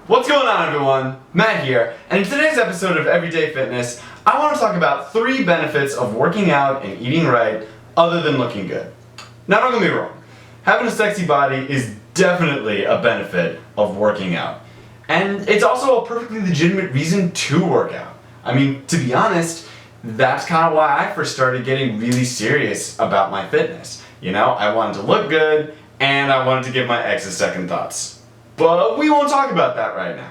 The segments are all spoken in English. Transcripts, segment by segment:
What's going on, everyone? Matt here, and in today's episode of Everyday Fitness, I want to talk about 3 benefits of working out and eating right other than looking good. Now, don't get me wrong, having a sexy body is definitely a benefit of working out. And it's also a perfectly legitimate reason to work out. I mean, to be honest, that's kind of why I first started getting really serious about my fitness. You know, I wanted to look good, and I wanted to give my ex a second thoughts. But we won't talk about that right now.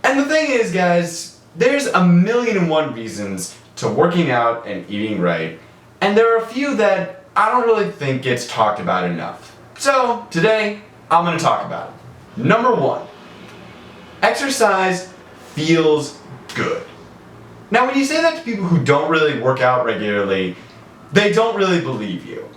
And the thing is, guys, there's 1,000,001 reasons to working out and eating right, and there are a few that I don't really think gets talked about enough. So, today, I'm going to talk about it. Number 1, exercise feels good. Now, when you say that to people who don't really work out regularly, they don't really believe you.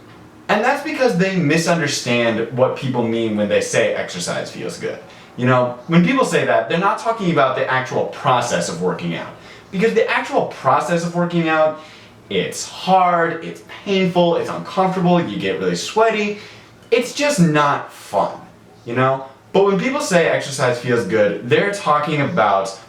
And that's because they misunderstand what people mean when they say exercise feels good. You know, when people say that, they're not talking about the actual process of working out. Because the actual process of working out, it's hard, it's painful, it's uncomfortable, you get really sweaty. It's just not fun, you know? But when people say exercise feels good, they're talking about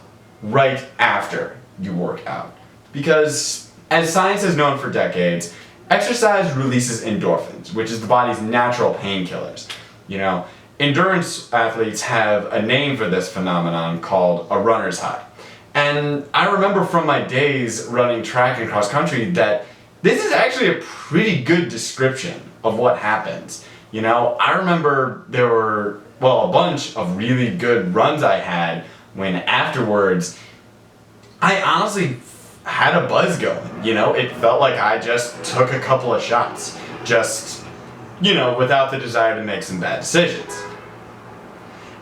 right after you work out. Because, as science has known for decades, exercise releases endorphins, which is the body's natural painkillers. You know, endurance athletes have a name for this phenomenon called a runner's high. And I remember from my days running track and cross country that this is actually a pretty good description of what happens. You know, I remember there were, a bunch of really good runs I had when afterwards I honestly had a buzz going, you know? It felt like I just took a couple of shots, just, you know, without the desire to make some bad decisions.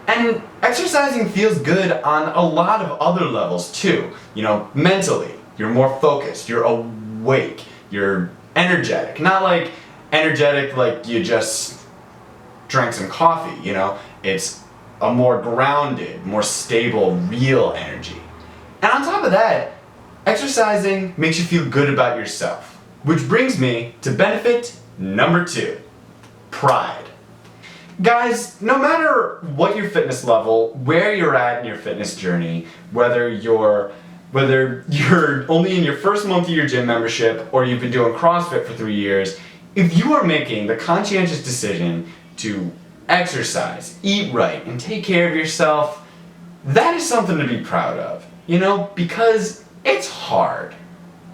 And exercising feels good on a lot of other levels too. You know, mentally, you're more focused, you're awake, you're energetic. Not like energetic like you just drank some coffee, you know? It's a more grounded, more stable, real energy. And on top of that, exercising makes you feel good about yourself. Which brings me to benefit number 2, pride. Guys, no matter what your fitness level, where you're at in your fitness journey, whether you're only in your first month of your gym membership or you've been doing CrossFit for 3 years, if you are making the conscientious decision to exercise, eat right, and take care of yourself, that is something to be proud of. You know, because it's hard.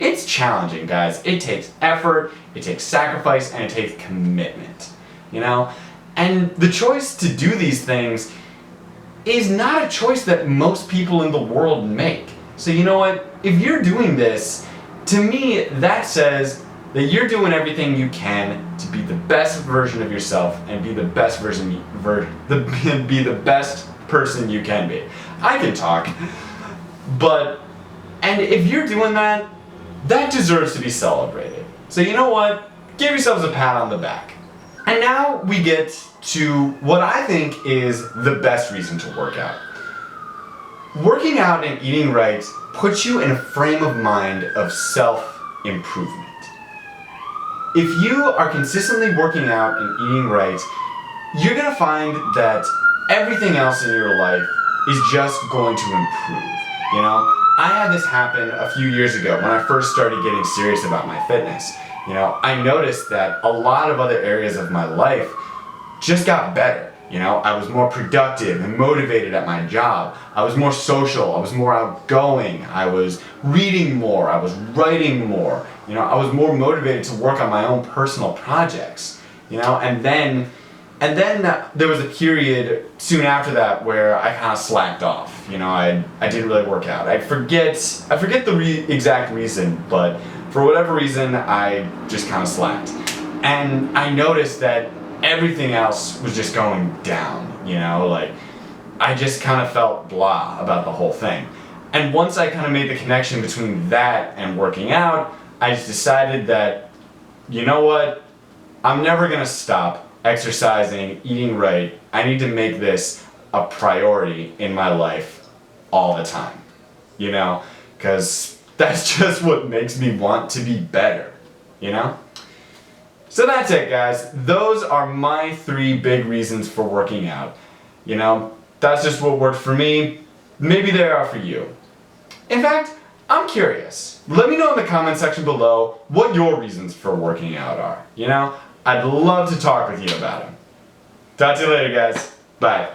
It's challenging, guys. It takes effort, it takes sacrifice, and it takes commitment. You know? And the choice to do these things is not a choice that most people in the world make. So you know what? If you're doing this, to me, that says that you're doing everything you can to be the best version of yourself and be the best be the best person you can be. I can talk, and if you're doing that, that deserves to be celebrated. So you know what? Give yourselves a pat on the back. And now we get to what I think is the best reason to work out. Working out and eating right puts you in a frame of mind of self-improvement. If you are consistently working out and eating right, you're gonna find that everything else in your life is just going to improve, you know? I had this happen a few years ago when I first started getting serious about my fitness. You know, I noticed that a lot of other areas of my life just got better. You know, I was more productive and motivated at my job. I was more social, I was more outgoing, I was reading more, I was writing more. You know, I was more motivated to work on my own personal projects. You know, and then there was a period soon after that where I kind of slacked off. You know, I didn't really work out. I forget the exact reason, but for whatever reason, I just kind of slacked. And I noticed that everything else was just going down, you know, like I just kind of felt blah about the whole thing. And once I kind of made the connection between that and working out, I just decided that, you know what, I'm never gonna stop exercising, eating right. I need to make this a priority in my life all the time, you know, because that's just what makes me want to be better, you know? So that's it, guys. Those are my 3 big reasons for working out. You know, That's just what worked for me. Maybe they are for you. In fact, I'm curious. Let me know in the comment section below what your reasons for working out are. You know, I'd love to talk with you about them. Talk to you later, guys. Bye.